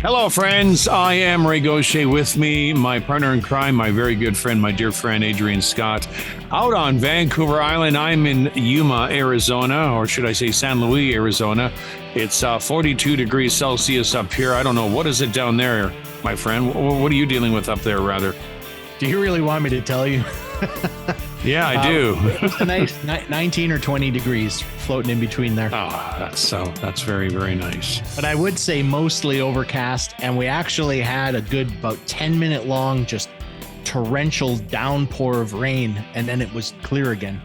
Hello, friends. I am Ray Gaucher. With me, my partner in crime, my very good friend, my dear friend, Adrian Scott. Out on Vancouver Island, I'm in Yuma, Arizona, or should I say San Luis, Arizona. It's 42 degrees Celsius up here. I don't know. What is it down there, my friend? What are you dealing with up there, rather? Do you really want me to tell you? Yeah, I do. It's a nice 19 or 20 degrees floating in between there. Oh, that's very, very nice. But I would say mostly overcast, and we actually had a good about 10-minute long just torrential downpour of rain, and then it was clear again.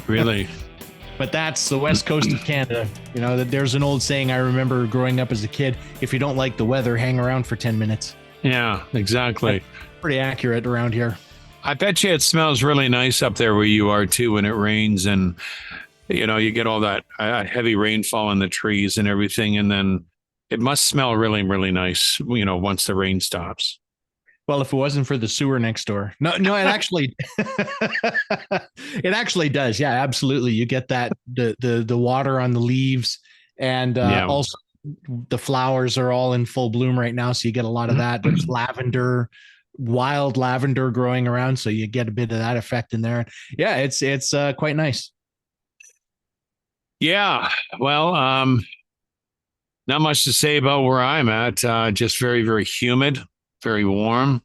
Really? But that's the west coast of Canada. You know, there's an old saying I remember growing up as a kid: if you don't like the weather, hang around for 10 minutes. Yeah, exactly. That's pretty accurate around here. I bet you it smells really nice up there where you are too when it rains, and you know you get all that heavy rainfall in the trees and everything, and then it must smell really, really nice, you know, once the rain stops. Well, if it wasn't for the sewer next door. No, it actually it actually does. Yeah, absolutely. You get that the water on the leaves, and also the flowers are all in full bloom right now, so you get a lot of that. There's lavender, wild lavender growing around, so you get a bit of that effect in there. Yeah, it's quite nice. Yeah, well, not much to say about where I'm at. Just very, very humid, very warm.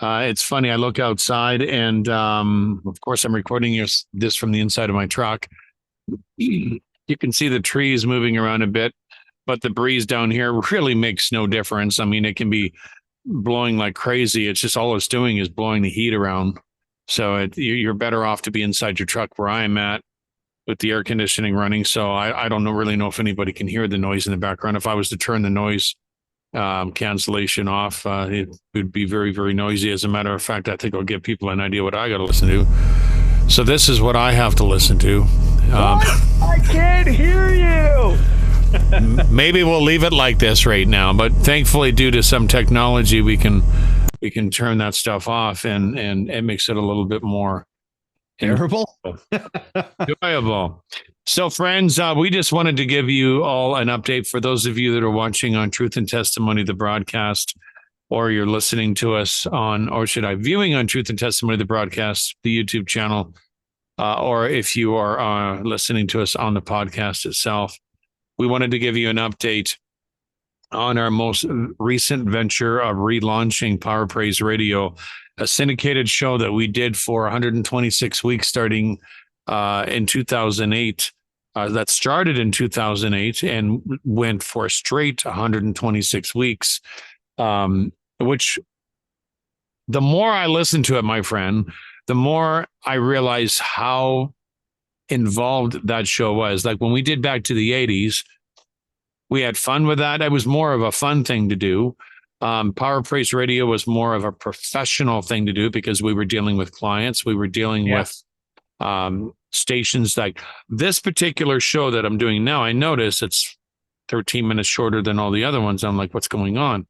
It's funny. I look outside, and of course, I'm recording this from the inside of my truck. You can see the trees moving around a bit, but the breeze down here really makes no difference. I mean, it can be blowing like crazy. It's just all it's doing is blowing the heat around. So you're better off to be inside your truck where I'm at with the air conditioning running. So I don't really know if anybody can hear the noise in the background. If I was to turn the noise cancellation off, it would be very, very noisy. As a matter of fact, I think I'll give people an idea what I got to listen to. So this is what I have to listen to. I can't hear you. Maybe we'll leave it like this right now, but thankfully, due to some technology, we can turn that stuff off, and it makes it a little bit more terrible, enjoyable. So, friends, we just wanted to give you all an update for those of you that are watching on Truth and Testimony, the broadcast, or you're listening to us on, or should I, viewing on Truth and Testimony, the broadcast, the YouTube channel, or if you are listening to us on the podcast itself. We wanted to give you an update on our most recent venture of relaunching Power Praise Radio, a syndicated show that we did for 126 weeks starting in 2008. That started in 2008 and went for a straight 126 weeks, which the more I listen to it, my friend, the more I realize how involved that show was. Like when we did Back to the 80s, we had fun with that. It was more of a fun thing to do. Power Praise Radio was more of a professional thing to do because we were dealing with clients. We were dealing with stations. Like this particular show that I'm doing now, I notice it's 13 minutes shorter than all the other ones. I'm like, what's going on?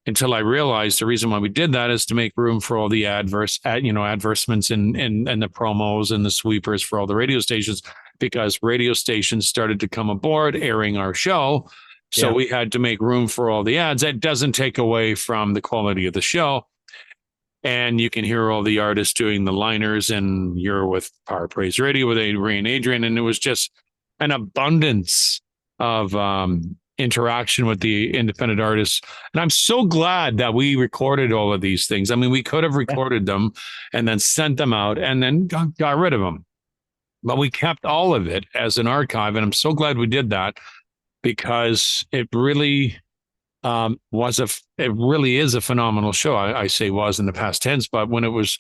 Until I realized the reason why we did that is to make room for all the advertisements and the promos and the sweepers for all the radio stations, because radio stations started to come aboard airing our show. So we had to make room for all the ads. That doesn't take away from the quality of the show. And you can hear all the artists doing the liners, and you're with Power Praise Radio with Adrian. And it was just an abundance of interaction with the independent artists. And I'm so glad that we recorded all of these things. I mean, we could have recorded them and then sent them out and then got rid of them. But we kept all of it as an archive. And I'm so glad we did that, because it really it really is a phenomenal show. I say was in the past tense, but when it was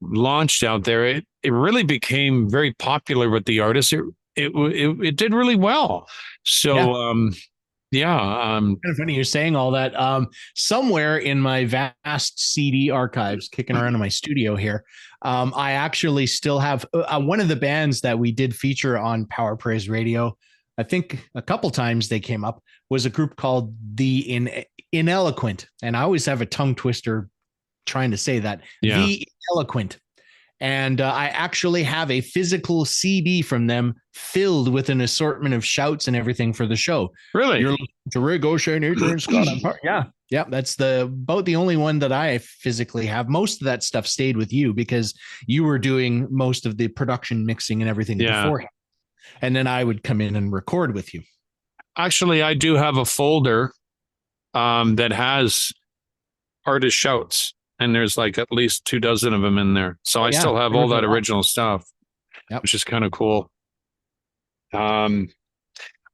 launched out there, it really became very popular with the artists. It did really well. So, kind of funny you're saying all that. Somewhere in my vast CD archives kicking around in my studio here, I actually still have one of the bands that we did feature on Power Praise Radio. I think a couple times they came up, was a group called the Ineloquent. And I always have a tongue twister trying to say that. Yeah. The Ineloquent. And I actually have a physical CD from them filled with an assortment of shouts and everything for the show. Really? You're listening to Ray Gaucher and Adrian Scott. Yeah. Yeah, that's about the only one that I physically have. Most of that stuff stayed with you because you were doing most of the production, mixing, and everything Yeah. beforehand. And then I would come in and record with you. Actually, I do have a folder that has artist shouts, and there's like at least 24 of them in there. So I Yeah, still have there all was a that lot. original stuff, Yep. which is kind of cool.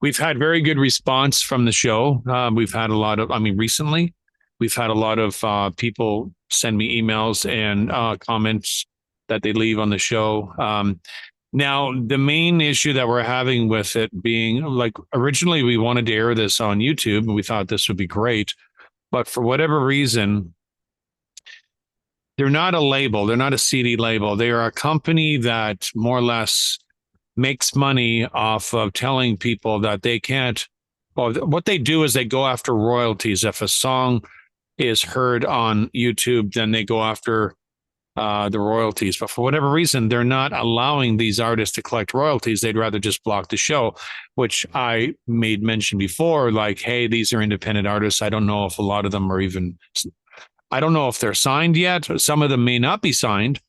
We've had very good response from the show. We've had a lot of, I mean, recently, we've had a lot of people send me emails and comments that they leave on the show. Now, the main issue that we're having with it being like originally we wanted to air this on YouTube and we thought this would be great. But for whatever reason, they're not a label, they're not a CD label. They are a company that more or less makes money off of telling people that they can't. Well, what they do is they go after royalties. If a song is heard on YouTube, then they go after the royalties. But for whatever reason, they're not allowing these artists to collect royalties. They'd rather just block the show, which I made mention before. Like, hey, these are independent artists. I don't know if a lot of them are even. I don't know if they're signed yet. Some of them may not be signed.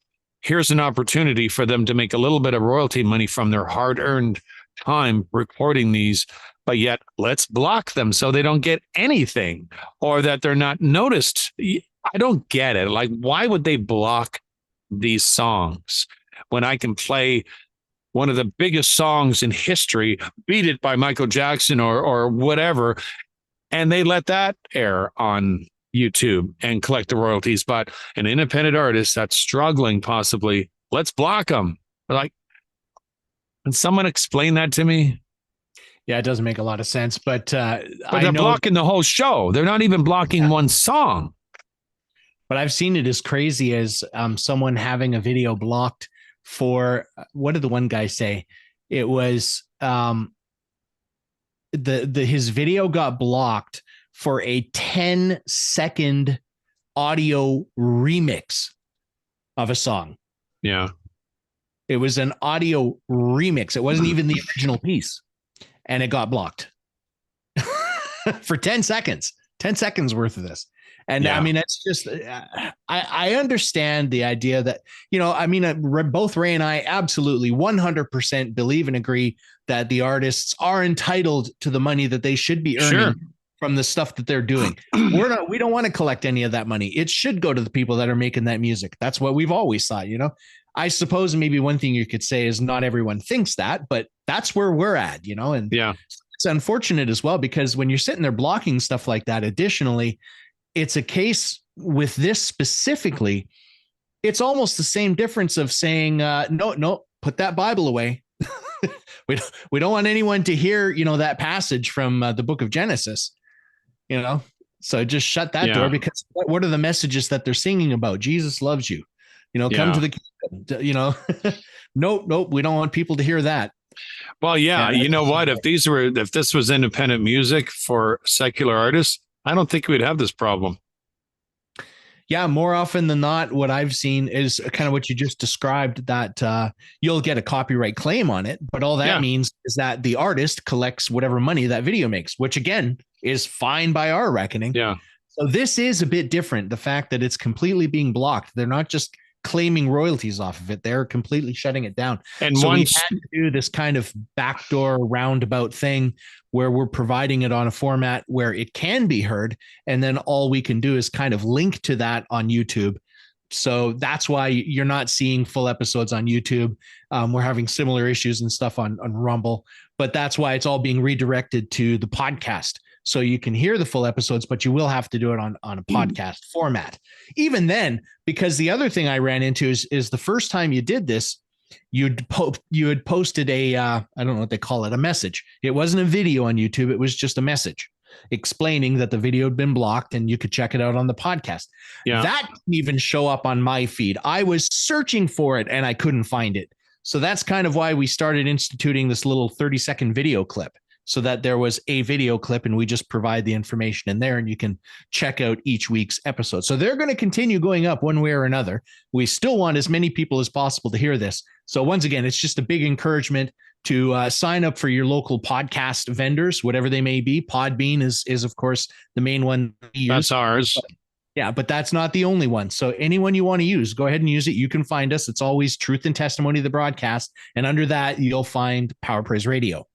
Here's an opportunity for them to make a little bit of royalty money from their hard-earned time recording these, but yet let's block them so they don't get anything or that they're not noticed. I don't get it. Like, why would they block these songs when I can play one of the biggest songs in history, Beat It by Michael Jackson or whatever, and they let that air on YouTube and collect the royalties, but an independent artist that's struggling, possibly, let's block them. Like, can someone explain that to me? Yeah, it doesn't make a lot of sense, but They're blocking the whole show. They're not even blocking one song. But I've seen it as crazy as someone having a video blocked for what did the one guy say? It was his video got blocked for a 10-second audio remix of a song. Yeah. It was an audio remix. It wasn't even the original piece. And it got blocked for 10 seconds, 10 seconds worth of this. And yeah. I mean, it's just, I understand the idea that, you know, I mean, both Ray and I absolutely 100% believe and agree that the artists are entitled to the money that they should be earning from the stuff that they're doing. We don't want to collect any of that money. It should go to the people that are making that music. That's what we've always thought, you know. I suppose maybe one thing you could say is not everyone thinks that, but that's where we're at, you know. And yeah, it's unfortunate as well, because when you're sitting there blocking stuff like that, additionally, it's a case with this specifically, it's almost the same difference of saying, no, put that Bible away. we don't want anyone to hear, you know, that passage from the book of Genesis, you know, so just shut that door, because what are the messages that they're singing about? Jesus loves you, you know, come to the kingdom, you know. Nope. We don't want people to hear that. Well, yeah, you know what? If this was independent music for secular artists, I don't think we'd have this problem. Yeah, more often than not, what I've seen is kind of what you just described, that you'll get a copyright claim on it. But all that means is that the artist collects whatever money that video makes, which again is fine by our reckoning. Yeah. So this is a bit different. The fact that it's completely being blocked. They're not just claiming royalties off of it. They're completely shutting it down. And so we had to do this kind of backdoor roundabout thing where we're providing it on a format where it can be heard. And then all we can do is kind of link to that on YouTube. So that's why you're not seeing full episodes on YouTube. We're having similar issues and stuff on Rumble, but that's why it's all being redirected to the podcast. So you can hear the full episodes, but you will have to do it on a podcast format. Even then, because the other thing I ran into is the first time you did this, you had posted a, I don't know what they call it, a message. It wasn't a video on YouTube. It was just a message explaining that the video had been blocked and you could check it out on the podcast. Yeah. That didn't even show up on my feed. I was searching for it and I couldn't find it. So that's kind of why we started instituting this little 30-second video clip, so that there was a video clip and we just provide the information in there and you can check out each week's episode. So they're going to continue going up one way or another. We still want as many people as possible to hear this. So once again, it's just a big encouragement to sign up for your local podcast vendors, whatever they may be. Podbean is of course the main one we use. That's ours. Yeah, but that's not the only one. So anyone you want to use, go ahead and use it. You can find us. It's always Truth and Testimony, the broadcast. And under that, you'll find Power Praise Radio.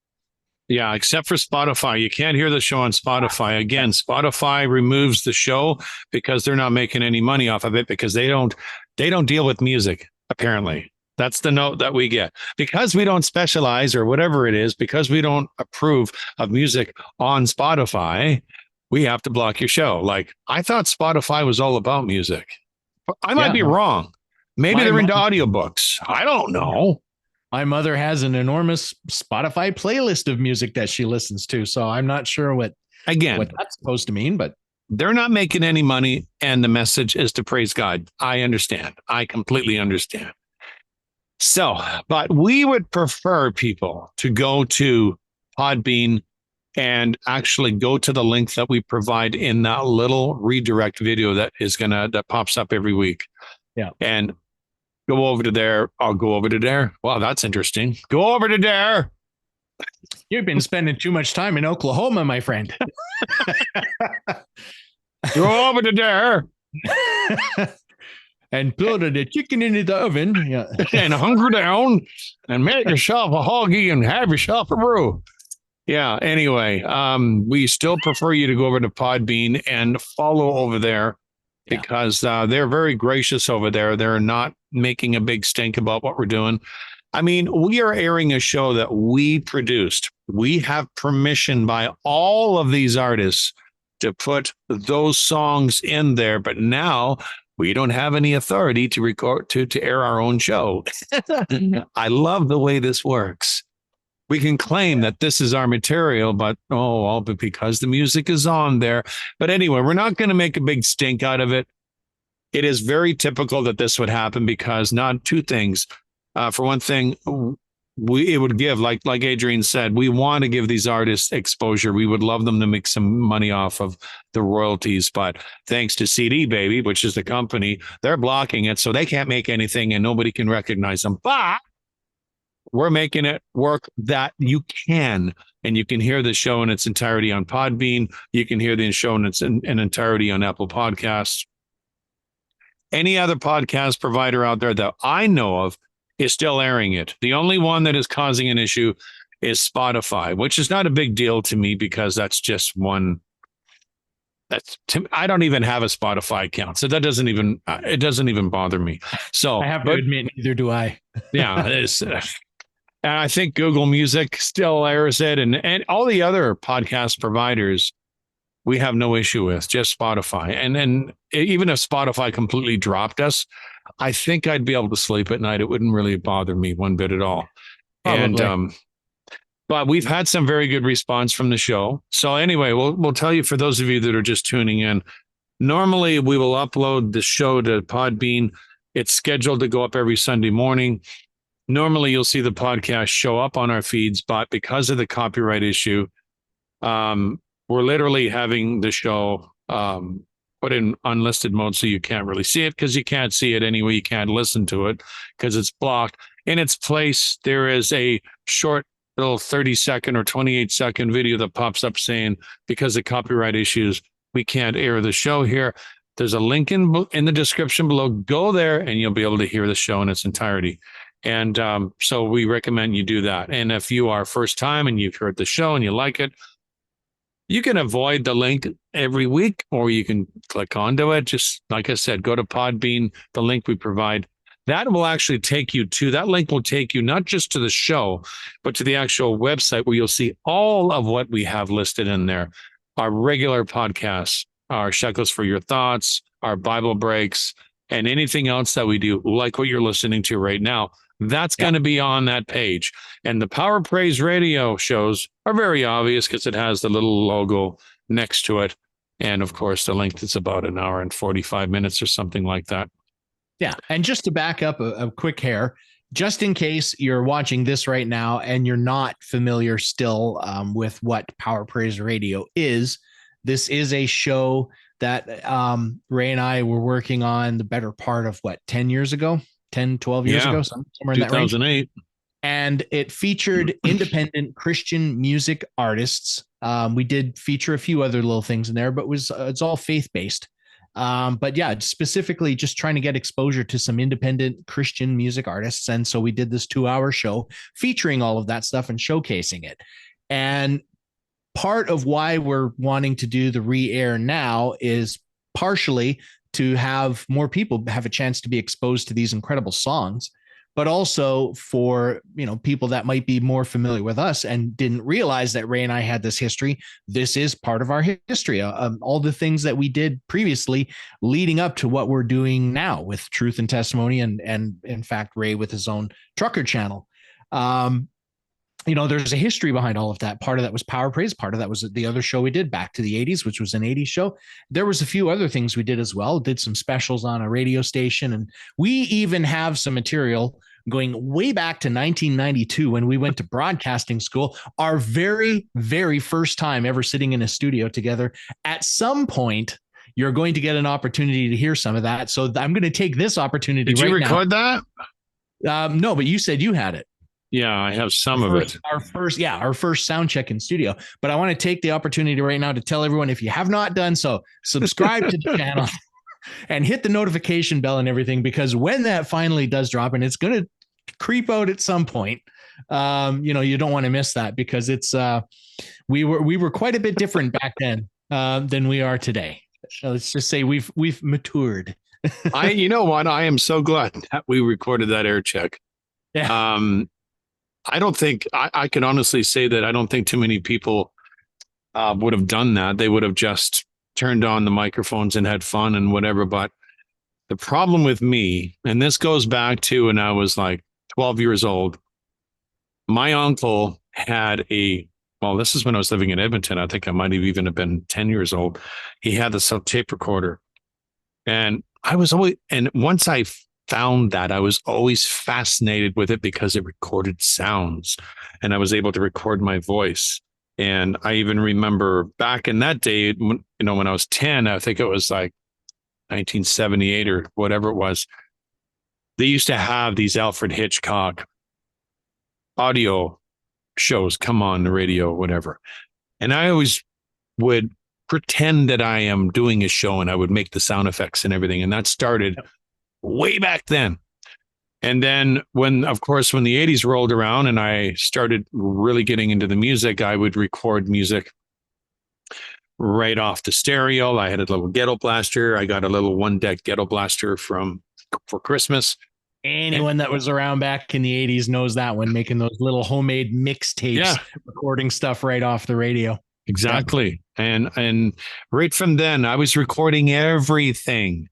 Yeah, except for Spotify. You can't hear the show on Spotify. Again, Spotify removes the show because they're not making any money off of it because they don't deal with music, apparently. That's the note that we get. Because we don't specialize or whatever it is, because we don't approve of music on Spotify, we have to block your show. Like, I thought Spotify was all about music. I might be wrong. Maybe they're into audiobooks. I don't know. My mother has an enormous Spotify playlist of music that she listens to. So I'm not sure what that's supposed to mean, but they're not making any money. And the message is to praise God. I understand. I completely understand. So, but we would prefer people to go to Podbean and actually go to the link that we provide in that little redirect video that pops up every week. Yeah. And go over to there. I'll go over to there. Wow, that's interesting. Go over to there. You've been spending too much time in Oklahoma, my friend. Go over to there. And put the chicken into the oven. Yeah. And hunker down and make yourself a hoggy and have yourself a brew. Yeah. Anyway, we still prefer you to go over to Podbean and follow over there because they're very gracious over there. They're not making a big stink about what we're doing. I mean, we are airing a show that we produced. We have permission by all of these artists to put those songs in there, but now we don't have any authority to record to air our own show. I love the way this works. We can claim that this is our material, but but because the music is on there. But anyway, we're not going to make a big stink out of it. It is very typical that this would happen because not two things. For one thing, it would give, like Adrian said, we want to give these artists exposure. We would love them to make some money off of the royalties, but thanks to CD Baby, which is the company, they're blocking it, so they can't make anything and nobody can recognize them. But we're making it work that you can, and you can hear the show in its entirety on Podbean. You can hear the show in its entirety on Apple Podcasts. Any other podcast provider out there that I know of is still airing it. The only one that is causing an issue is Spotify, which is not a big deal to me because that's just one. I don't even have a Spotify account, so that doesn't even bother me. So I have to admit, neither do I. Yeah, it's, and I think Google Music still airs it, and all the other podcast providers we have no issue with, just Spotify. And then even if Spotify completely dropped us, I think I'd be able to sleep at night. It wouldn't really bother me one bit at all. Probably. And but we've had some very good response from the show. So anyway, we'll tell you, for those of you that are just tuning in, normally we will upload the show to Podbean. It's scheduled to go up every Sunday morning. Normally you'll see the podcast show up on our feeds, but because of the copyright issue, we're literally having the show put in unlisted mode, so you can't really see it because you can't see it anyway. You can't listen to it because it's blocked. In its place, there is a short little 30-second or 28-second video that pops up saying, because of copyright issues, we can't air the show here. There's a link in the description below. Go there and you'll be able to hear the show in its entirety. And so we recommend you do that. And if you are first time and you've heard the show and you like it, you can avoid the link every week, or you can click onto it. Just like I said, go to Podbean, the link we provide. That will actually take you to, that link will take you not just to the show, but to the actual website where you'll see all of what we have listed in there. Our regular podcasts, our Shekels for Your Thoughts, our Bible breaks, and anything else that we do, like what you're listening to right now. That's going to be on that page. And the Power Praise Radio shows are very obvious because it has the little logo next to it. And of course, the length is about an hour and 45 minutes or something like that. Yeah. And just to back up a quick hair, just in case you're watching this right now and you're not familiar still with what Power Praise Radio is, this is a show that Ray and I were working on the better part of 10 years ago? 10, 12 years ago, somewhere in that range. 2008. and it featured independent Christian music artists. We did feature a few other little things in there, but it's all faith based. But yeah, specifically just trying to get exposure to some independent Christian music artists. And so we did this 2-hour show featuring all of that stuff and showcasing it. And part of why we're wanting to do the re-air now is partially to have more people have a chance to be exposed to these incredible songs, but also for, people that might be more familiar with us and didn't realize that Ray and I had this history. This is part of our history. All the things that we did previously leading up to what we're doing now with Truth and Testimony, and in fact, Ray with his own trucker channel. There's a history behind all of that. Part of that was Power Praise. Part of that was the other show we did, Back to the 80s, which was an 80s show. There was a few other things we did as well. Did some specials on a radio station. And we even have some material going way back to 1992 when we went to broadcasting school, our very, very first time ever sitting in a studio together. At some point, you're going to get an opportunity to hear some of that. So I'm going to take this opportunity. Did you record that? No, but you said you had it. Yeah, I have some of it. Our first sound check in studio. But I want to take the opportunity right now to tell everyone, if you have not done so, subscribe to the channel and hit the notification bell and everything, because when that finally does drop, and it's going to creep out at some point, you don't want to miss that, because it's we were quite a bit different back then than we are today. Let's just say we've matured. You know what? I am so glad that we recorded that air check. Yeah. I don't think I can honestly say that I don't think too many people would have done that. They would have just turned on the microphones and had fun and whatever. But the problem with me, and this goes back to when I was like 12 years old, my uncle had this is when I was living in Edmonton. I think I might have even been 10 years old. He had this tape recorder. And once I found that, I was always fascinated with it because it recorded sounds and I was able to record my voice. And I even remember back in that day, when I was 10, I think it was like 1978 or whatever it was, they used to have these Alfred Hitchcock audio shows come on the radio, whatever. And I always would pretend that I am doing a show and I would make the sound effects and everything. And that started way back then. And then when the 80s rolled around and I started really getting into the music, I would record music right off the stereo. I had a little ghetto blaster. I got a little 1-deck ghetto blaster for Christmas. Anyone that was around back in the 80s knows that one, making those little homemade mixtapes, recording stuff right off the radio. Exactly. Yeah. And right from then I was recording everything.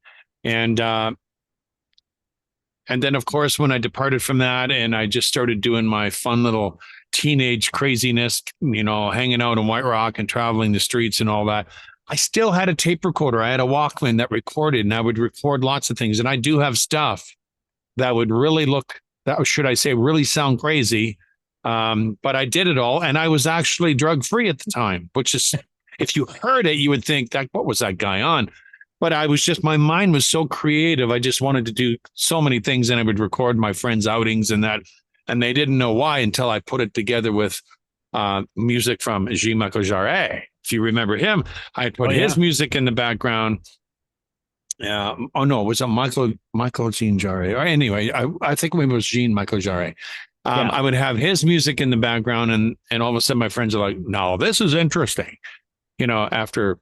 And then, of course, when I departed from that and I just started doing my fun little teenage craziness, hanging out in White Rock and traveling the streets and all that, I still had a tape recorder. I had a Walkman that recorded, and I would record lots of things. And I do have stuff that would really really sound crazy. But I did it all. And I was actually drug-free at the time, which is, if you heard it, you would think, what was that guy on? But my mind was so creative. I just wanted to do so many things, and I would record my friends' outings and that. And they didn't know why until I put it together with music from Jean-Michel Jarre. If you remember him, I put his music in the background. Was it Michael Jean Jarre? Or anyway, I think maybe it was Jean-Michel Jarre. I would have his music in the background, and all of a sudden my friends are like, "No, this is interesting." After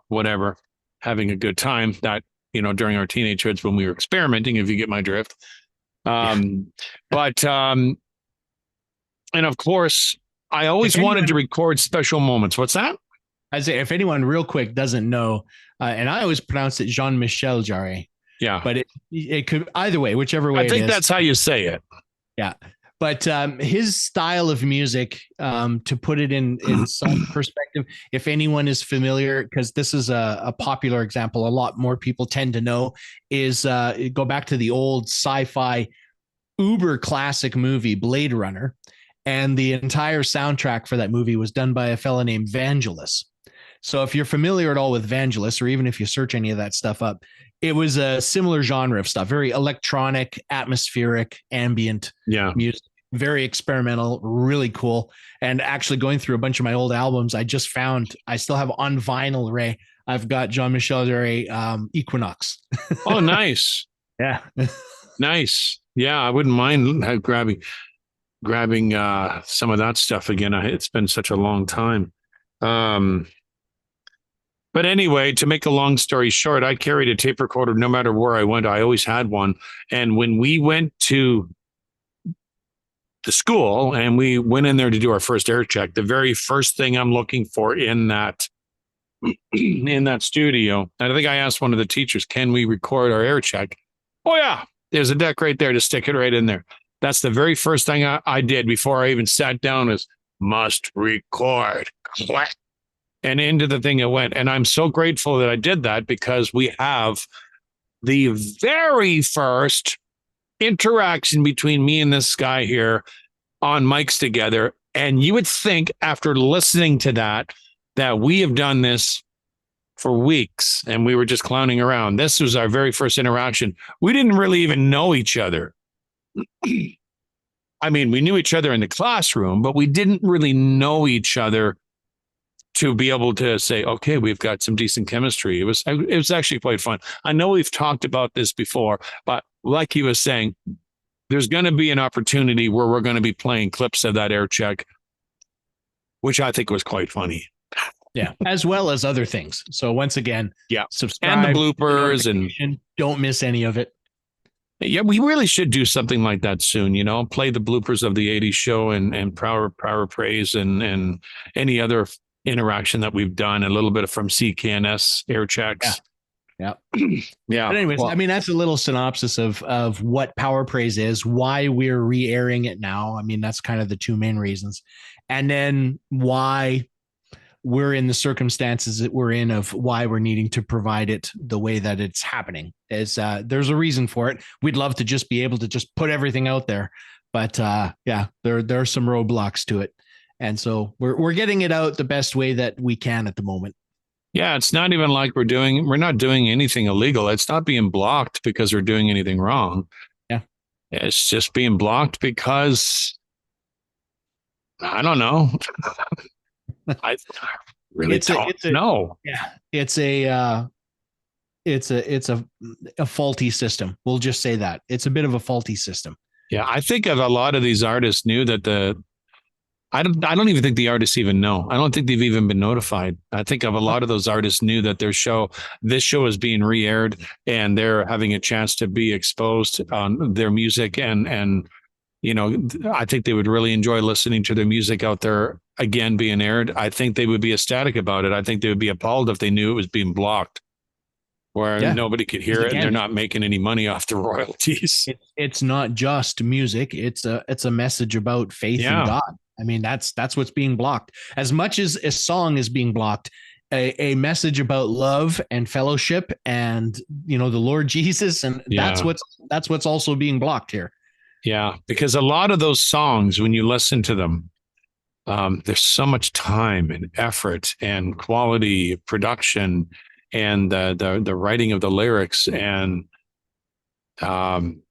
whatever. Having a good time that, during our teenagehoods when we were experimenting, if you get my drift. And of course, I always wanted to record special moments. What's that? I say, if anyone real quick doesn't know, and I always pronounce it Jean-Michel Jarre. Yeah. But it could either way, whichever way. I think that's how you say it. Yeah. But his style of music, to put it in some perspective, if anyone is familiar, because this is a popular example, a lot more people tend to know, is go back to the old sci-fi uber classic movie Blade Runner. And the entire soundtrack for that movie was done by a fella named Vangelis. So if you're familiar at all with Vangelis, or even if you search any of that stuff up, it was a similar genre of stuff, very electronic, atmospheric, ambient music. very experimental, really cool. And actually going through a bunch of my old albums, I just found I still have on vinyl, Ray. I've got Jean-Michel Jarre, Equinox. Oh, nice. Yeah. Nice. Yeah, I wouldn't mind grabbing some of that stuff again. It's been such a long time. Um, but anyway, to make a long story short, I carried a tape recorder no matter where I went. I always had one. And when we went to the school and we went in there to do our first air check, the very first thing I'm looking for in that studio, and I think I asked one of the teachers, can we record our air check? Oh yeah, there's a deck right there to stick it right in there. That's the very first thing I did before I even sat down is must record. Click. And into the thing it went. And I'm so grateful that I did that because we have the very first interaction between me and this guy here on mics together. And you would think after listening to that we have done this for weeks and we were just clowning around. This was our very first interaction. We didn't really even know each other. I mean, we knew each other in the classroom, but we didn't really know each other to be able to say, okay, we've got some decent chemistry. It was actually quite fun. I know we've talked about this before, but like he was saying, there's going to be an opportunity where we're going to be playing clips of that air check, which I think was quite funny. Yeah, as well as other things. So once again, subscribe and the bloopers and don't miss any of it. Yeah, we really should do something like that soon, play the bloopers of the 80s show and power praise and any other interaction that we've done, a little bit from CKNS air checks. Yeah. Yeah. But anyways, I mean, that's a little synopsis of what Power Praise is, why we're re-airing it now. I mean, that's kind of the two main reasons. And then why we're in the circumstances that we're in, of why we're needing to provide it the way that it's happening. Is there's a reason for it. We'd love to just be able to just put everything out there, but there are some roadblocks to it, and so we're getting it out the best way that we can at the moment. Yeah, it's not even like we're not doing anything illegal. It's not being blocked because we're doing anything wrong. Yeah, it's just being blocked because I don't know. I really don't know. Yeah, it's a faulty system. We'll just say that it's a bit of a faulty system. Yeah, I think of a lot of these artists knew that I don't even think the artists even know. I don't think they've even been notified. I think of a lot of those artists knew that this show is being re-aired and they're having a chance to be exposed on their music and I think they would really enjoy listening to their music out there again being aired. I think they would be ecstatic about it. I think they would be appalled if they knew it was being blocked, where nobody could hear it and they're not making any money off the royalties. It's not just music. It's a message about faith in God. I mean, that's what's being blocked. As much as a song is being blocked, a message about love and fellowship and the Lord Jesus, and that's what's also being blocked here. Yeah, because a lot of those songs, when you listen to them, there's so much time and effort and quality production and the writing of the lyrics, and some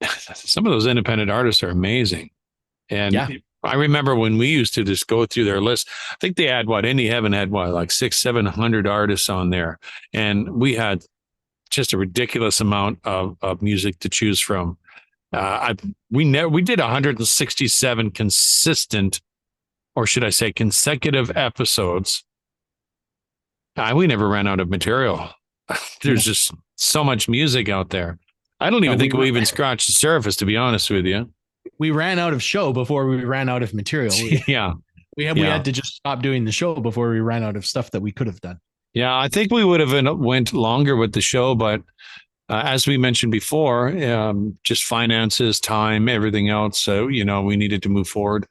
of those independent artists are amazing. And I remember when we used to just go through their list. I think they had Indie Heaven had like 600-700 artists on there, and we had just a ridiculous amount of music to choose from. We did 167 consistent, or should I say consecutive episodes. We never ran out of material. There's just so much music out there. I don't even think we even scratched the surface, to be honest with you. We ran out of show before we ran out of material. We had to just stop doing the show before we ran out of stuff that we could have done. Yeah, I think we would have went longer with the show, but as we mentioned before, just finances, time, everything else. So, we needed to move forward.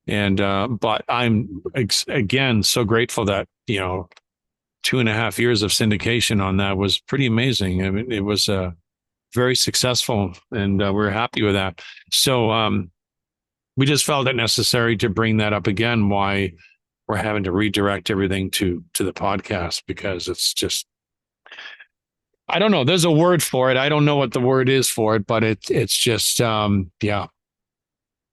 And, but I'm again, so grateful that, 2.5 years of syndication on that was pretty amazing. I mean, it was very successful and we're happy with that. So we just felt it necessary to bring that up again, why we're having to redirect everything to the podcast, because it's just, I don't know. There's a word for it. I don't know what the word is for it, but it's just,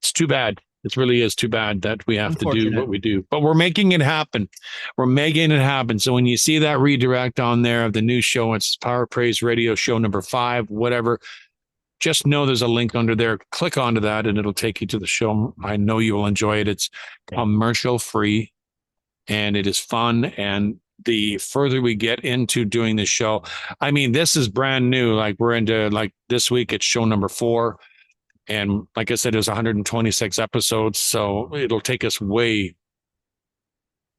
It's too bad. It really is too bad that we have to do what Unfortunate. we do, but we're making it happen. We're making it happen. So when you see that redirect on there of the new show, it's Power Praise Radio show number 5, whatever. Just know there's a link under there. Click onto that and it'll take you to the show. I know you will enjoy it. It's commercial free and it is fun. And the further we get into doing the show, I mean, this is brand new. Like we're into like this week, it's show number 4. And like I said, there's 126 episodes. So it'll take us way,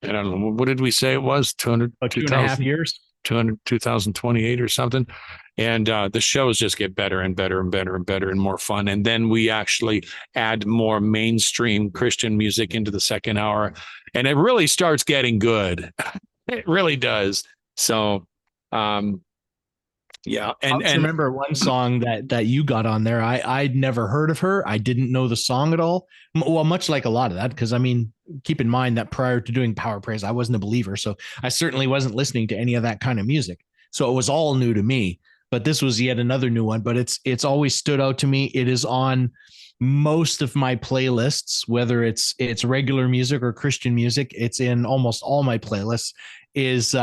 I don't know, what did we say it was? 200, About 2.5 years. 2028 or something. And the shows just get better and better and better and better and more fun. And then we actually add more mainstream Christian music into the second hour. And it really starts getting good. It really does. So, yeah. I remember one song that you got on there. I'd never heard of her. I didn't know the song at all. Well, much like a lot of that, because I mean, keep in mind that prior to doing Power Praise, I wasn't a believer. So I certainly wasn't listening to any of that kind of music. So it was all new to me. But this was yet another new one. But it's always stood out to me. It is on most of my playlists, whether it's regular music or Christian music. It's in almost all my playlists. Is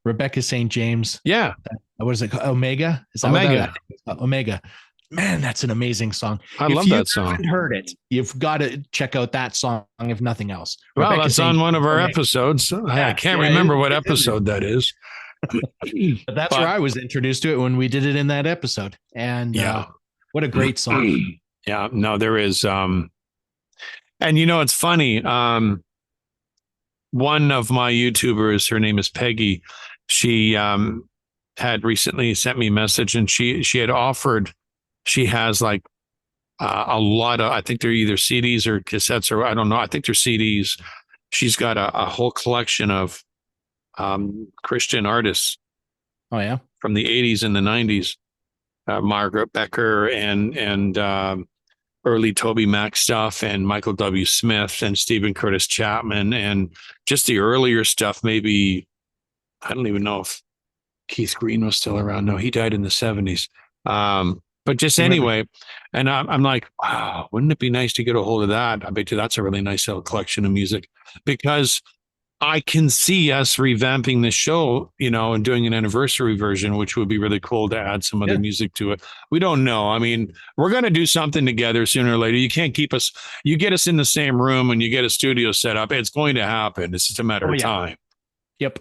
Rebecca St. James. Yeah. What is it? Omega? Is that Omega? Omega. Man, that's an amazing song. I love that song. If you haven't heard it, you've got to check out that song, if nothing else. Well, Rebecca that's St. on one of our Omega. episodes. I can't remember what episode that is. But that's where I was introduced to it when we did it in that episode. And what a great song. Yeah, no, there is. And you know, it's funny. One of my YouTubers, her name is Peggy. She had recently sent me a message, and she had offered. She has like a lot of. I think they're either CDs or cassettes, or I don't know. I think they're CDs. She's got a whole collection of Christian artists. Oh yeah, from the 80s and the 90s. Margaret Becker and early Toby Mac stuff and Michael W. Smith and Stephen Curtis Chapman and just the earlier stuff. Maybe I don't even know if Keith Green was still around. No, he died in the 70s. But just anyway, and I'm like, wow, wouldn't it be nice to get a hold of that? I bet you that's a really nice little collection of music, because I can see us revamping the show, you know, and doing an anniversary version, which would be really cool to add some other music to it. We don't know. I mean, we're going to do something together sooner or later. You can't keep us, you get us in the same room and you get a studio set up. It's going to happen. It's just a matter of time. Yep.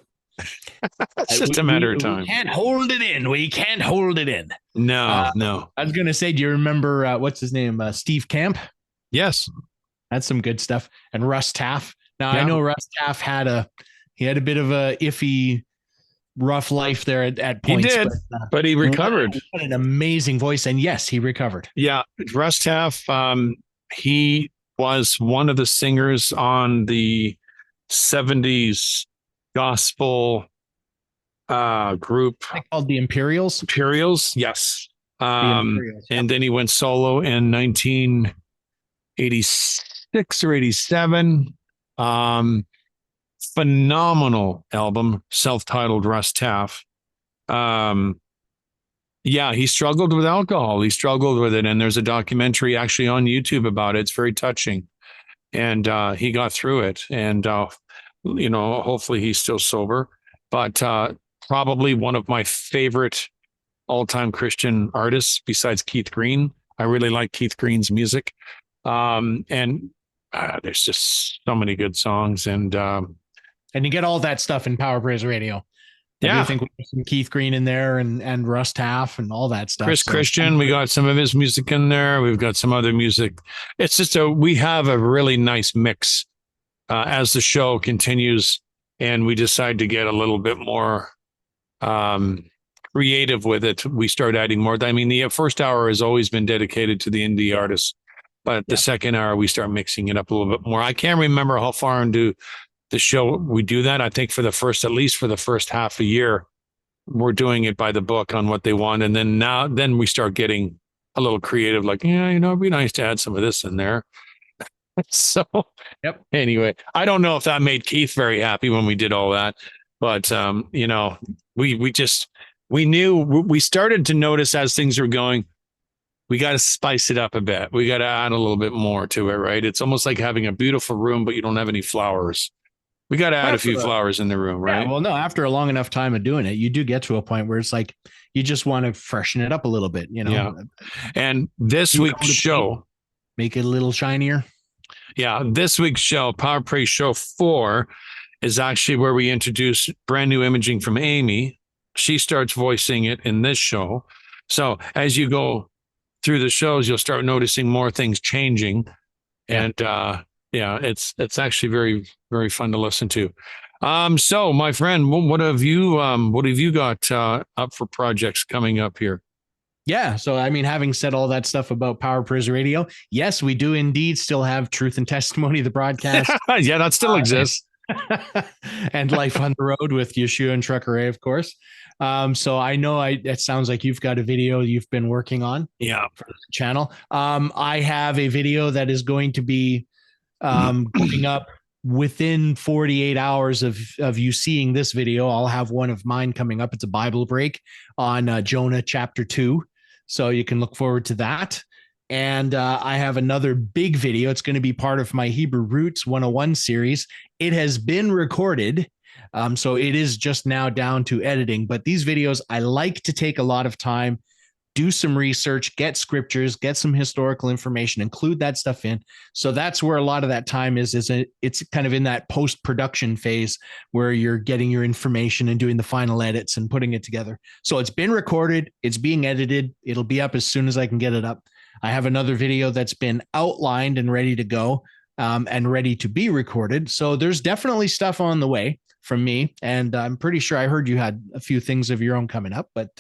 It's just a matter of time. We can't hold it in. We can't hold it in. No, no. I was going to say, do you remember, what's his name? Steve Camp? Yes. That's some good stuff. And Russ Taff. Now I know Russ Taff had a bit of a iffy, rough life there at points. He did, but he recovered. What an amazing voice. And yes, he recovered. Yeah. Russ Taff, he was one of the singers on the 70s gospel group called the Imperials. Yes. Imperials, and then he went solo in 1986 or 87. Phenomenal album, self-titled Russ Taff. Yeah, he struggled with alcohol. He struggled with it. And there's a documentary actually on YouTube about it. It's very touching. And he got through it. And, you know, hopefully he's still sober. But probably one of my favorite all-time Christian artists besides Keith Green. I really like Keith Green's music. And there's just so many good songs. And you get all that stuff in Power Praise Radio. I think we have some Keith Green in there and Russ Taff and all that stuff. Chris Christian, we got some of his music in there. We've got some other music. It's just we have a really nice mix as the show continues, and we decide to get a little bit more creative with it. We start adding more. I mean, the first hour has always been dedicated to the indie artists, but the second hour we start mixing it up a little bit more. I can't remember how far into the show we do that. I think at least for the first half a year, we're doing it by the book on what they want. And then we start getting a little creative, like, yeah, you know, it'd be nice to add some of this in there. So anyway, I don't know if that made Keith very happy when we did all that, but you know, we started to notice as things were going, we got to spice it up a bit. We got to add a little bit more to it, right? It's almost like having a beautiful room, but you don't have any flowers. We got to add a few flowers in the room, right? Yeah, well, no, after a long enough time of doing it, you do get to a point where it's like you just want to freshen it up a little bit, Yeah. And this week's show, make it a little shinier. Yeah, this week's show, Power Praise Show 4, is actually where we introduce brand new imaging from Amy. She starts voicing it in this show. So as you go through the shows, you'll start noticing more things changing. And it's actually very, very fun to listen to. So my friend, what have you got up for projects coming up here? Yeah. So, I mean, having said all that stuff about Power Praise Radio, yes, we do indeed still have Truth and Testimony, the broadcast. Yeah, that still exists. And Life on the Road with Yeshua and Truckeray, of course. So I know it sounds like you've got a video you've been working on. Yeah. For the channel. I have a video that is going to be going up within 48 hours of you seeing this video. I'll have one of mine coming up. It's a Bible break on Jonah chapter 2. So you can look forward to that. And I have another big video. It's going to be part of my Hebrew Roots 101 series. It has been recorded. So it is just now down to editing. But these videos, I like to take a lot of time, do some research, get scriptures, get some historical information, include that stuff in. So that's where a lot of that time is it's kind of in that post-production phase where you're getting your information and doing the final edits and putting it together. So it's been recorded. It's being edited. It'll be up as soon as I can get it up. I have another video that's been outlined and ready to go and ready to be recorded. So there's definitely stuff on the way from me. And I'm pretty sure I heard you had a few things of your own coming up, but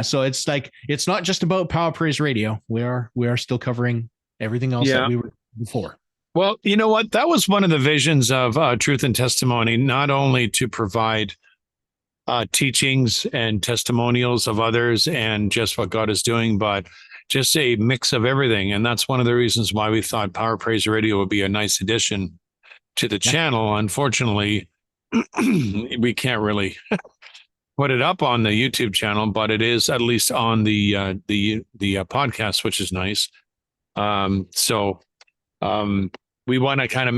so it's like, it's not just about Power Praise Radio. We are still covering everything else that we were before. Well, you know what? That was one of the visions of Truth and Testimony, not only to provide teachings and testimonials of others and just what God is doing, but just a mix of everything. And that's one of the reasons why we thought Power Praise Radio would be a nice addition to the channel. Unfortunately, we can't really put it up on the YouTube channel, but it is at least on the podcast, which is nice. We want to kind of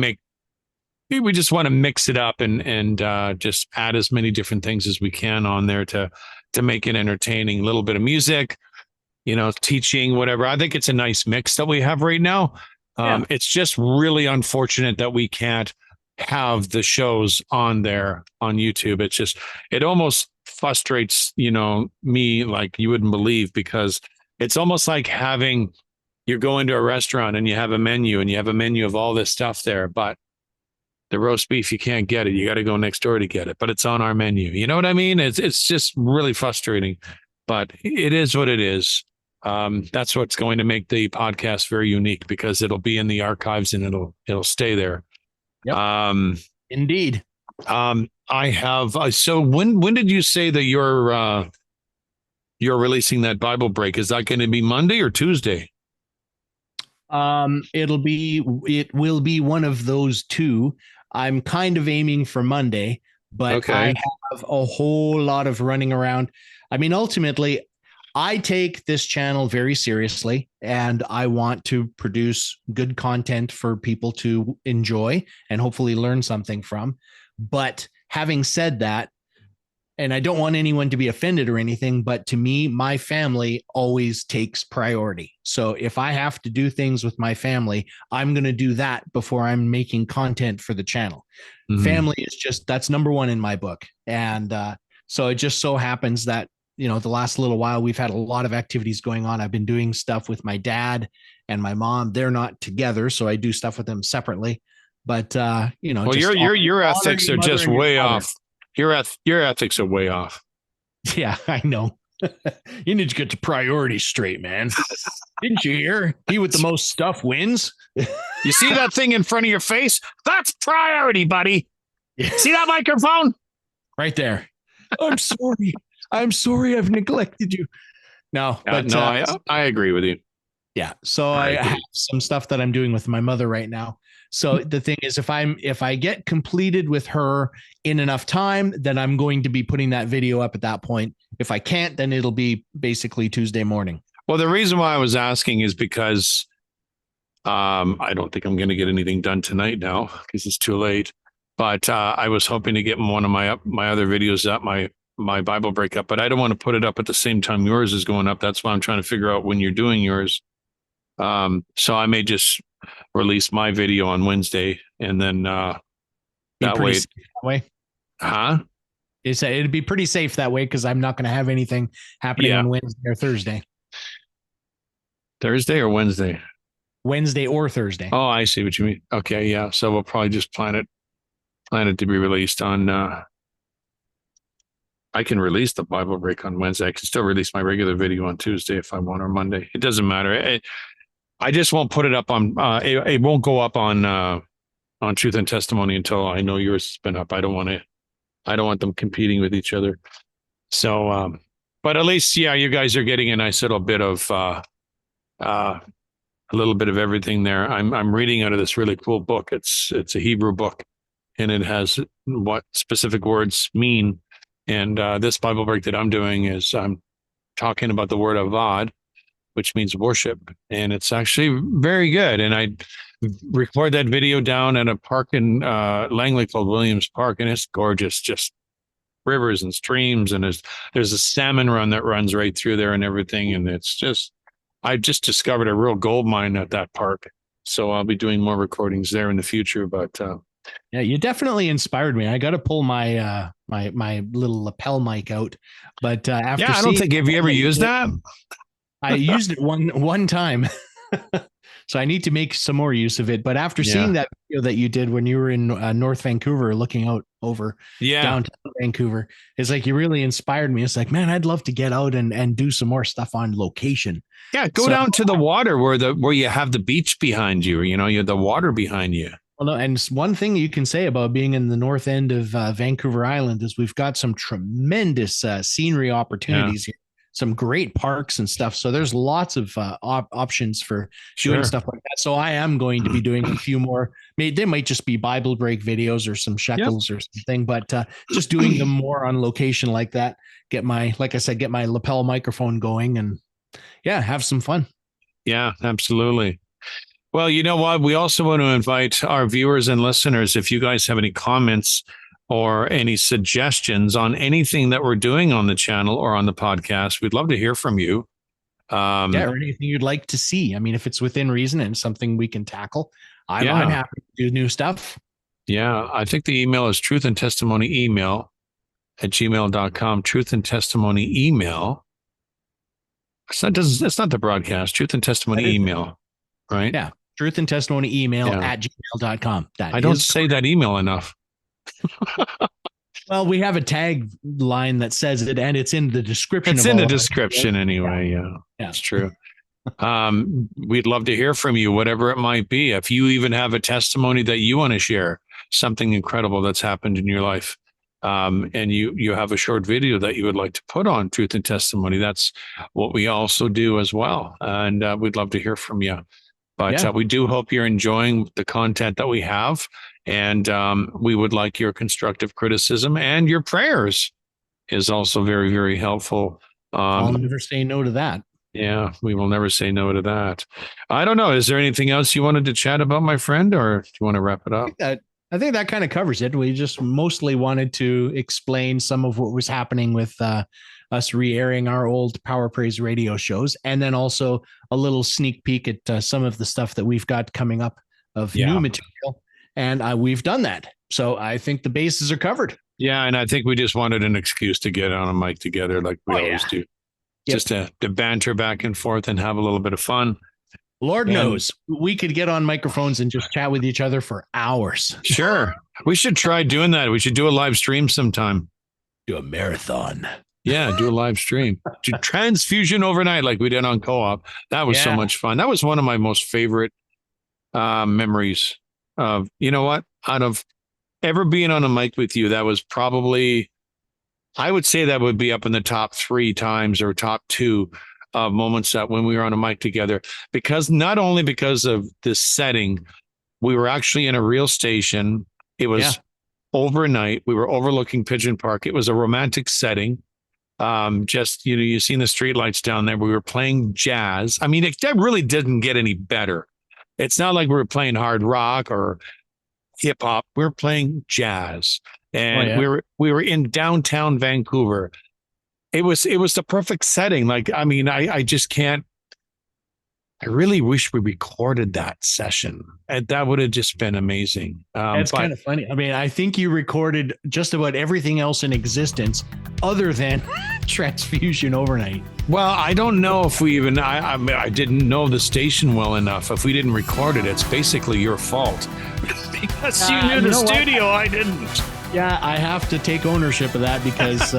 we just want to mix it up and just add as many different things as we can on there to make it entertaining. A little bit of music, teaching, whatever. I think it's a nice mix that we have right now. It's just really unfortunate that we can't have the shows on there on YouTube. It's just, it almost frustrates, me like you wouldn't believe, because it's almost like you're going to a restaurant and you have a menu of all this stuff there, but the roast beef, you can't get it. You got to go next door to get it, but it's on our menu. You know what I mean? It's just really frustrating, but it is what it is. That's what's going to make the podcast very unique, because it'll be in the archives and it'll stay there. Yep. Indeed. I have. So when did you say that you're releasing that Bible break? Is that going to be Monday or Tuesday? It will be one of those two. I'm kind of aiming for Monday, but I have a whole lot of running around. I mean, ultimately, I take this channel very seriously, and I want to produce good content for people to enjoy and hopefully learn something from. But having said that, and I don't want anyone to be offended or anything, but to me, my family always takes priority. So if I have to do things with my family, I'm going to do that before I'm making content for the channel. Mm-hmm. Family is that's number one in my book. And so it just so happens that, the last little while, we've had a lot of activities going on. I've been doing stuff with my dad and my mom. They're not together, so I do stuff with them separately. But, well, your ethics are just way off. Your ethics are way off. Yeah, I know. You need to get the priorities straight, man. Didn't you hear? He with the most stuff wins. You see that thing in front of your face? That's priority, buddy. See that microphone? Right there. I'm sorry I've neglected you. No, but I agree with you. Yeah. So I have some stuff that I'm doing with my mother right now. So the thing is, if I get completed with her in enough time, then I'm going to be putting that video up at that point. If I can't, then it'll be basically Tuesday morning. Well, the reason why I was asking is because I don't think I'm going to get anything done tonight now because it's too late. But I was hoping to get one of my other videos up, my Bible break up, but I don't want to put it up at the same time yours is going up. That's why I'm trying to figure out when you're doing yours. So I may just release my video on Wednesday, and then Be that pretty way, safe that way. huh? It'd be pretty safe that way because I'm not going to have anything happening Yeah, on Wednesday or Thursday. Thursday or Wednesday. Wednesday or Thursday. Oh, I see what you mean. Okay, yeah. So we'll probably just plan it to be released on. I can release the Bible break on Wednesday. I can still release my regular video on Tuesday if I want, or Monday. It doesn't matter. I just won't put it up on. It won't go up on Truth and Testimony until I know yours has been up. I don't want to. I don't want them competing with each other. So, but at least, yeah, you guys are getting a nice little bit of a little bit of everything there. I'm reading out of this really cool book. It's a Hebrew book, and it has what specific words mean. And this Bible break that I'm doing is I'm talking about the word avad, which means worship, and it's actually very good. And I record that video down at a park in Langley called Williams Park, and it's gorgeous, just rivers and streams, and there's a salmon run that runs right through there and everything, and it's just I just discovered a real gold mine at that park. So I'll be doing more recordings there in the future, but Yeah, you definitely inspired me. I got to pull my my little lapel mic out, but after yeah, I don't seeing think have you ever used that? I used it one time. So I need to make some more use of it. But after Yeah. seeing that video that you did when you were in North Vancouver, looking out over Yeah, downtown Vancouver, it's like you really inspired me. It's like, man, I'd love to get out and do some more stuff on location. yeah. Go So, down to the water where you have the beach behind you. You know, you have the water behind you. well, no, and one thing you can say about being in the north end of Vancouver Island is we've got some tremendous scenery opportunities here, some great parks and stuff. So there's lots of options for doing stuff like that. So I am going to be doing a few more. They might just be Bible break videos or some shekels or something, but just doing them more on location like that. Like I said, get my lapel microphone going and yeah, have some fun. Yeah, absolutely. Well, you know what? We also want to invite our viewers and listeners, if you guys have any comments or any suggestions on anything that we're doing on the channel or on the podcast, we'd love to hear from you. Yeah, or anything you'd like to see. I mean, if it's within reason and something we can tackle, I'm happy to do new stuff. Yeah, I think the email is truth and testimony email at gmail.com. Truth and testimony email. It's not the broadcast, truth and testimony email, right? Yeah. Truth and testimony email at gmail.com. I don't say that email enough. Well, we have a tag line that says it, and it's in the description. It's in the description anyway. Yeah, yeah, it's true. We'd love to hear from you, whatever it might be. If you even have a testimony that you want to share, something incredible that's happened in your life, and you have a short video that you would like to put on Truth and Testimony, that's what we also do as well. And we'd love to hear from you. But we do hope you're enjoying the content that we have. And we would like your constructive criticism, and your prayers is also very, very helpful. I'll never say no to that. Yeah, we will never say no to that. I don't know. Is there anything else you wanted to chat about, my friend, or do you want to wrap it up? I think that kind of covers it. We just mostly wanted to explain some of what was happening with us re-airing our old Power Praise radio shows, and then also a little sneak peek at some of the stuff that we've got coming up of new material. And we've done that. So I think the bases are covered. Yeah, and I think we just wanted an excuse to get on a mic together like we always do. Just to banter back and forth and have a little bit of fun. Lord knows we could get on microphones and just chat with each other for hours. Sure. We should try doing that. We should do a live stream sometime. Do a marathon. Yeah, do a live stream. Do transfusion overnight like we did on Co-op. That was so much fun. That was one of my most favorite memories of, you know what, out of ever being on a mic with you. That was probably, I would say that would be up in the top 3 times or top 2 moments that when we were on a mic together, because not only because of this setting, we were actually in a real station. It was overnight. We were overlooking Pigeon Park. It was a romantic setting. Just, you seen the street lights down there. We were playing jazz. I mean, that really didn't get any better. It's not like we were playing hard rock or hip hop. We were playing jazz, and we were in downtown Vancouver. It was the perfect setting. Like, I mean, I just can't. I really wish we recorded that session, and that would have just been amazing. It's kind of funny. I mean, I think you recorded just about everything else in existence other than Transfusion Overnight. Well, I don't know if we even. I didn't know the station well enough. If we didn't record it, it's basically your fault because you knew the studio. I didn't. Yeah, I have to take ownership of that because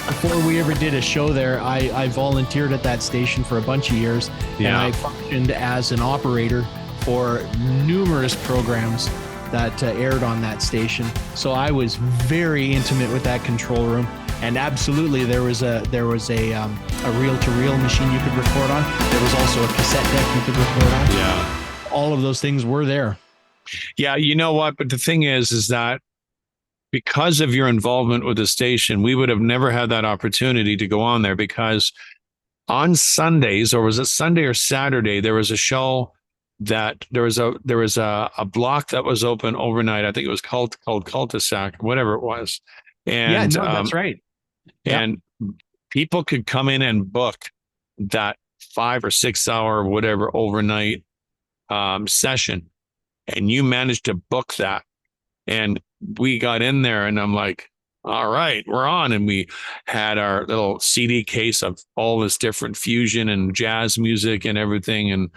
before we ever did a show there, I volunteered at that station for a bunch of years. Yeah. And I functioned as an operator for numerous programs that aired on that station. So I was very intimate with that control room. And absolutely, there was a reel-to-reel machine you could record on. There was also a cassette deck you could record on. Yeah. All of those things were there. Yeah, you know what? But the thing is that because of your involvement with the station, we would have never had that opportunity to go on there, because on Sundays, or was it Sunday or Saturday, there was a show that there was a block that was open overnight. I think it was called Cul-de-sac, whatever it was. And that's right. And people could come in and book that 5 or 6 hour, whatever, overnight session. And you managed to book that. And we got in there and I'm like, all right, we're on. And we had our little CD case of all this different fusion and jazz music and everything. And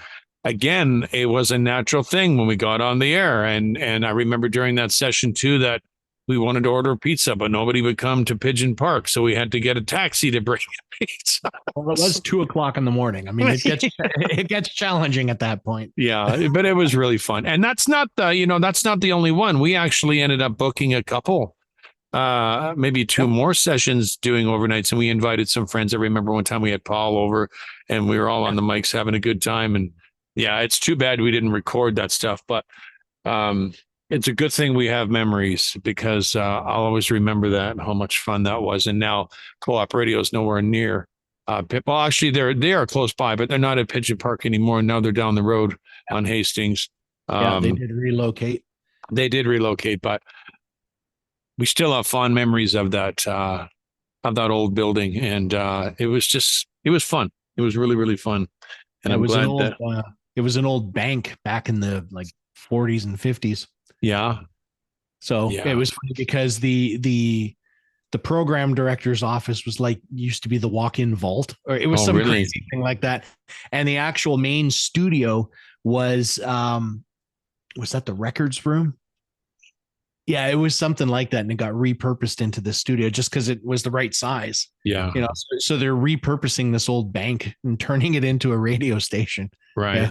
again, it was a natural thing when we got on the air. And I remember during that session too, that we wanted to order pizza, but nobody would come to Pigeon Park. So we had to get a taxi to bring pizza. Well, it was 2:00 in the morning. I mean, it gets challenging at that point. Yeah, but it was really fun. And that's not the only one. We actually ended up booking a couple, maybe two more sessions doing overnights. And we invited some friends. I remember one time we had Paul over and we were all on the mics having a good time. And yeah, it's too bad we didn't record that stuff, but, it's a good thing we have memories, because I'll always remember that and how much fun that was. And now Co-op Radio is nowhere near. Well, actually, they are close by, but they're not at Pigeon Park anymore. Now they're down the road on Hastings. They did relocate. They did relocate, but we still have fond memories of that old building, and it was fun. It was really, really fun. And I'm glad that it was an old bank back in the 40s and 50s. Yeah. So it was funny because the program director's office was used to be the walk-in vault, or it was crazy thing like that. And the actual main studio was that the records room? Yeah, it was something like that. And it got repurposed into the studio just because it was the right size. Yeah. So they're repurposing this old bank and turning it into a radio station. Right.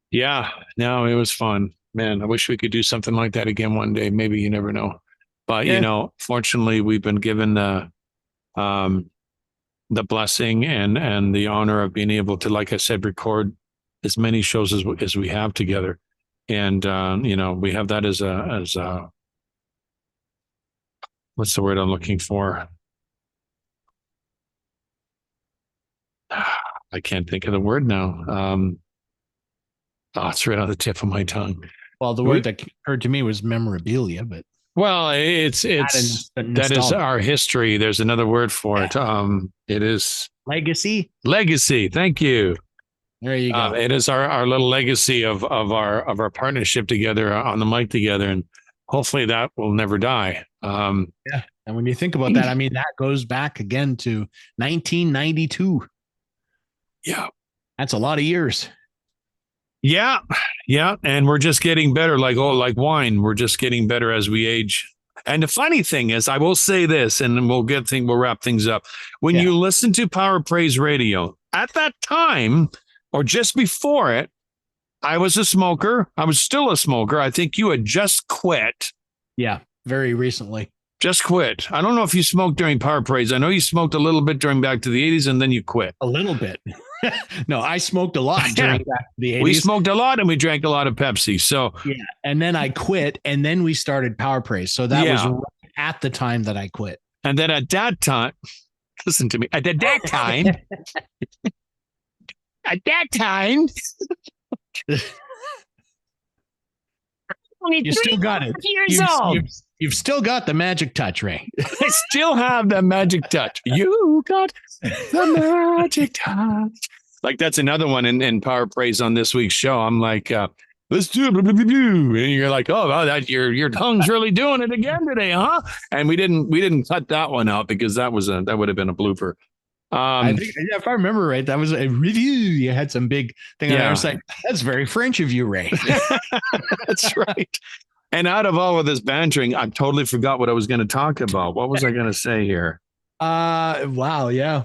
Yeah. No, it was fun. Man, I wish we could do something like that again one day. Maybe, you never know. But fortunately, we've been given the blessing and the honor of being able to, like I said, record as many shows as we have together. And we have that as a what's the word I'm looking for? I can't think of the word now. It's right on the tip of my tongue. Well, the word that occurred to me was memorabilia, but it's that is our history. There's another word for it. It is legacy. Legacy. Thank you. There you go. It is our little legacy of our partnership together on the mic together, and hopefully that will never die. And when you think about that, I mean, that goes back again to 1992. Yeah, that's a lot of years. Yeah. And we're just getting better, like wine. We're just getting better as we age. And the funny thing is, I will say this, and we'll wrap things up. When you listen to Power Praise Radio, at that time, or just before it, I was a smoker. I was still a smoker. I think you had just quit. Yeah, very recently. Just quit. I don't know if you smoked during Power Praise. I know you smoked a little bit during back to the 80s, and then you quit. A little bit. No, I smoked a lot during back to the 80s. We smoked a lot and we drank a lot of Pepsi. So and then I quit, and then we started Power Praise. So that was right at the time that I quit. And then at that time, listen to me. At that time, at that time, only You still got it. years old. You've still got the magic touch, Ray. I still have the magic touch. You got the magic touch. Like that's another one in Power Praise on this week's show. I'm like, let's do it. And you're like, oh, well, that your tongue's really doing it again today, huh? And we didn't cut that one out because that would have been a blooper. I think if I remember right, that was a review. You had some big thing on there. I was like, that's very French of you, Ray. That's right. And out of all of this bantering, I totally forgot what I was going to talk about. What was I going to say here? Wow, yeah.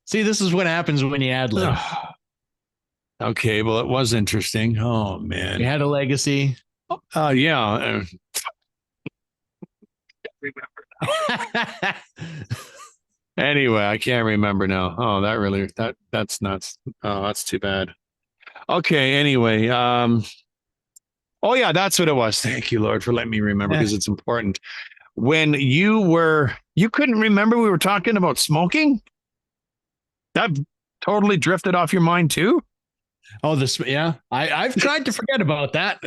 See, this is what happens when you ad lib. Okay, well, it was interesting. Oh man, You had a legacy. Yeah. Anyway, I can't remember now. Oh, that's nuts. Oh, that's too bad. Okay. Anyway, oh yeah, that's what it was. Thank you, Lord, for letting me remember because it's important. When you couldn't remember we were talking about smoking? That totally drifted off your mind too? Oh, yeah. I've tried to forget about that.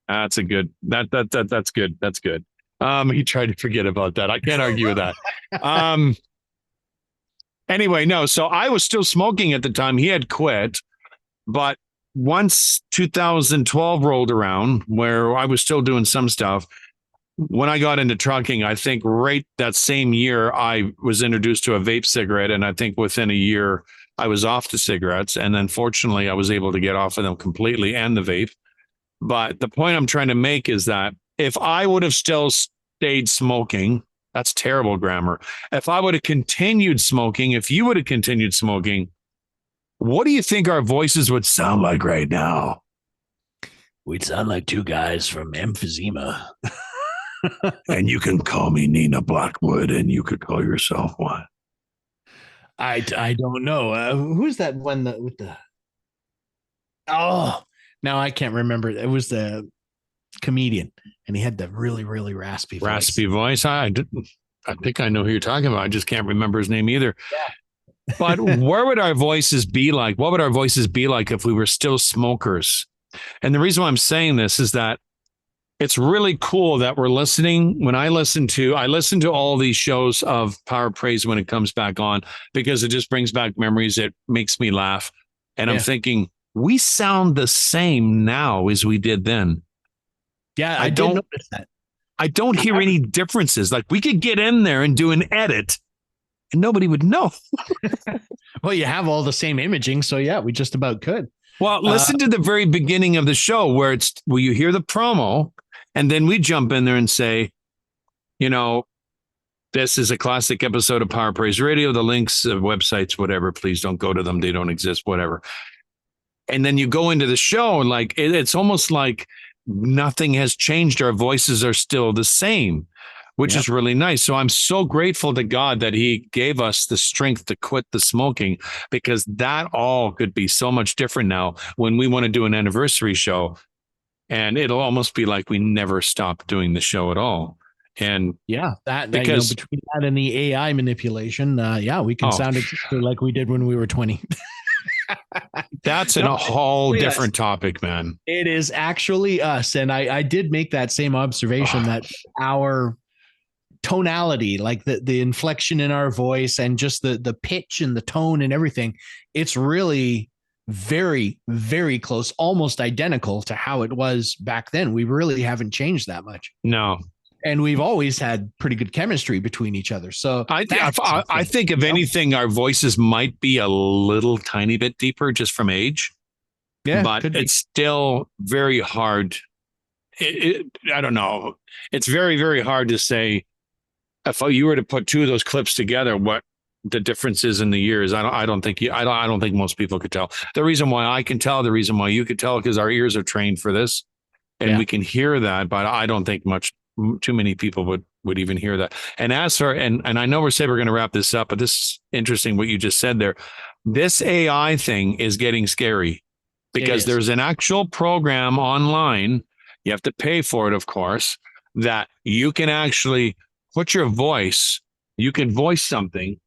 That's a good. That's good. That's good. He tried to forget about that. I can't argue with that. Anyway, no. So I was still smoking at the time. He had quit, but once 2012 rolled around, where I was still doing some stuff, when I got into trucking, I think right that same year I was introduced to a vape cigarette, and I think within a year I was off the cigarettes, and then fortunately I was able to get off of them completely and the vape. But the point I'm trying to make is that if I would have still stayed smoking, that's terrible grammar. If I would have continued smoking, if you would have continued smoking, what do you think our voices would sound like right now? We'd sound like two guys from emphysema. And you can call me Nina Blackwood, and you could call yourself what? I don't know. Who's that one with the? Oh, now I can't remember. It was the comedian, and he had the really, really raspy voice. I think I know who you're talking about. I just can't remember his name either. Yeah. But where would our voices be like? What would our voices be like if we were still smokers? And the reason why I'm saying this is that it's really cool that we're listening. When I listen to all these shows of Power Praise when it comes back on, because it just brings back memories. It makes me laugh. And I'm thinking, we sound the same now as we did then. Yeah, I don't notice that. I don't hear any differences. Like we could get in there and do an edit and nobody would know. Well, you have all the same imaging. So yeah, we just about could. Well, listen to the very beginning of the show where you hear the promo and then we jump in there and say, you know, this is a classic episode of Power Praise Radio. The links, websites, whatever, please don't go to them. They don't exist, whatever. And then you go into the show and like, it's almost like nothing has changed. Our voices are still the same, which is really nice. So I'm so grateful to God that he gave us the strength to quit the smoking, because that all could be so much different now when we want to do an anniversary show. And it'll almost be like we never stopped doing the show at all. And because between that and the AI manipulation, we can sound exactly like we did when we were 20. That's a whole different topic, man. It is actually us. And I did make that same observation that our tonality, like the inflection in our voice and just the pitch and the tone and everything, it's really very, very close, almost identical to how it was back then. We really haven't changed that much. No. And we've always had pretty good chemistry between each other. So I think if anything, our voices might be a little tiny bit deeper just from age. Yeah, but it's still very hard. I don't know. It's very, very hard to say if you were to put two of those clips together, what the difference is in the years. I don't think most people could tell. The reason why I can tell, the reason why you could tell, because our ears are trained for this, and we can hear that. But I don't think too many people would even hear that. And as for and I know we're going to wrap this up, but this is interesting what you just said there. This AI thing is getting scary because there's an actual program online. You have to pay for it, of course, that you can actually put your voice, you can voice something.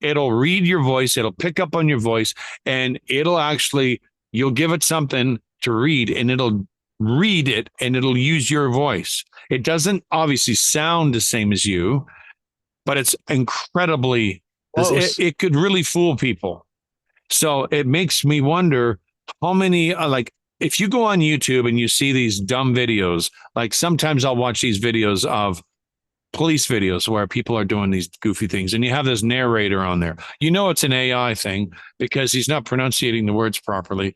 It'll read your voice. It'll pick up on your voice, and you'll give it something to read, and it'll read it, and it'll use your voice. It doesn't obviously sound the same as you, but it's incredibly, it could really fool people. So it makes me wonder how many, if you go on YouTube and you see these dumb videos, like sometimes I'll watch these videos of police videos where people are doing these goofy things, and you have this narrator on there. You know it's an AI thing because he's not pronunciating the words properly.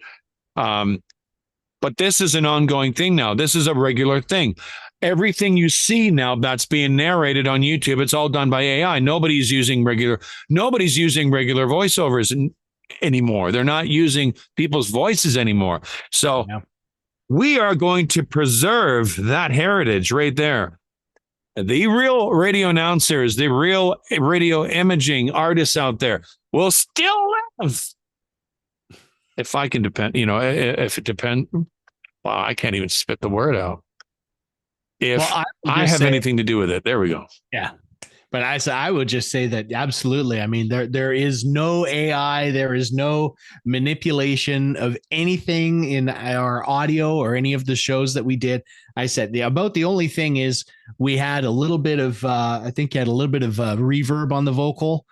But this is an ongoing thing now. This is a regular thing. Everything you see now that's being narrated on YouTube, it's all done by AI. Nobody's using regular voiceovers anymore. They're not using people's voices anymore. So we are going to preserve that heritage right there. The real radio announcers, the real radio imaging artists out there will still live. If I can depend, if it depends, well, I can't even spit the word out. If I have anything to do with it, there we go. Yeah. But I would just say that absolutely. I mean, there is no AI, there is no manipulation of anything in our audio or any of the shows that we did. I said the only thing is we had a little bit of reverb on the vocal,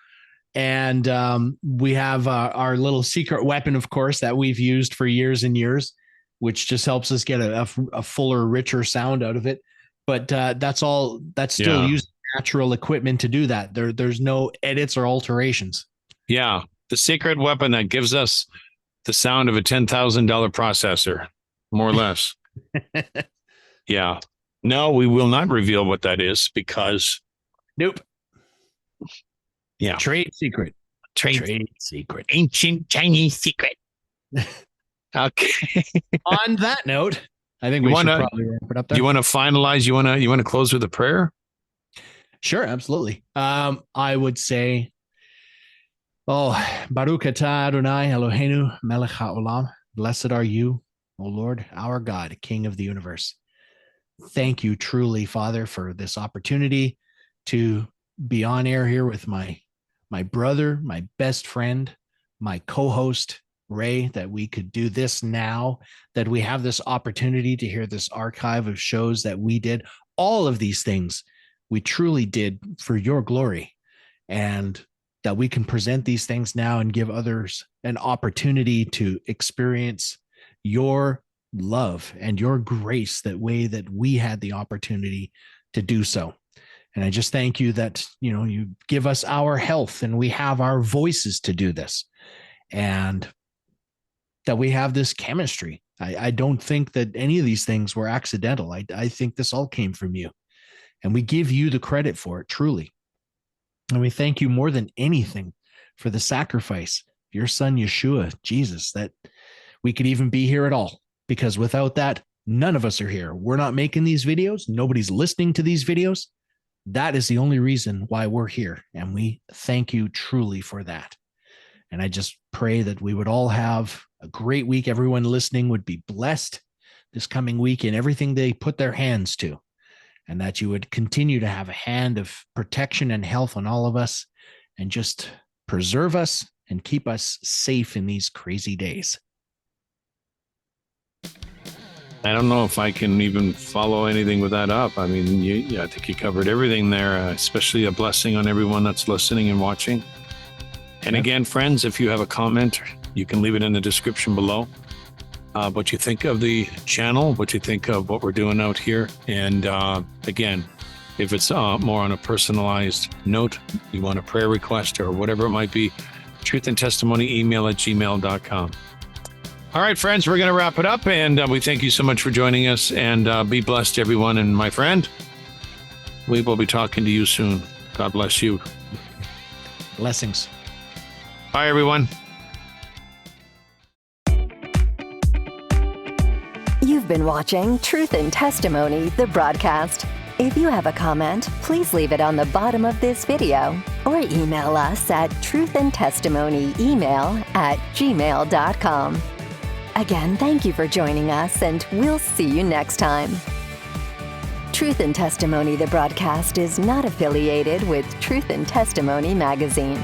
and we have our little secret weapon, of course, that we've used for years and years, which just helps us get a fuller, richer sound out of it. But that's still using natural equipment to do that. There's no edits or alterations. Yeah. The secret weapon that gives us the sound of a $10,000 processor, more or less. Yeah. No, we will not reveal what that is because. Nope. Yeah. Trade secret. Trade secret. Ancient Chinese secret. Okay. On that note, I think we should probably wrap it up there. You want to finalize? You want to close with a prayer? Sure, absolutely. I would say, Baruch atah Adonai Eloheinu melech haolam. Blessed are you, O Lord, our God, King of the universe. Thank you truly, Father, for this opportunity to be on air here with my brother, my best friend, my co-host, Ray, that we could do this now, that we have this opportunity to hear this archive of shows that we did. All of these things we truly did for your glory, and that we can present these things now and give others an opportunity to experience your love and your grace that way that we had the opportunity to do so. And I just thank you that, you give us our health and we have our voices to do this, and that we have this chemistry. I don't think that any of these things were accidental. I think this all came from you, and we give you the credit for it, truly. And we thank you more than anything for the sacrifice of your son, Yeshua, Jesus, that we could even be here at all, because without that, none of us are here. We're not making these videos. Nobody's listening to these videos. That is the only reason why we're here. And we thank you truly for that. And I just pray that we would all have a great week. Everyone listening would be blessed this coming week in everything they put their hands to, and that you would continue to have a hand of protection and health on all of us, and just preserve us and keep us safe in these crazy days. I don't know if I can even follow anything with that up. I mean, I think you covered everything there, especially a blessing on everyone that's listening and watching. And again, friends, if you have a comment, you can leave it in the description below. What you think of the channel, what you think of what we're doing out here. And again, if it's more on a personalized note, you want a prayer request or whatever it might be, truthandtestimony@gmail.com. All right, friends, we're going to wrap it up. And we thank you so much for joining us. And be blessed, everyone. And my friend, we will be talking to you soon. God bless you. Blessings. Bye, everyone. You've been watching Truth and Testimony, the broadcast. If you have a comment, please leave it on the bottom of this video or email us at truthandtestimoneyemail@gmail.com. Again, thank you for joining us, and we'll see you next time. Truth and Testimony, the broadcast, is not affiliated with Truth and Testimony magazine.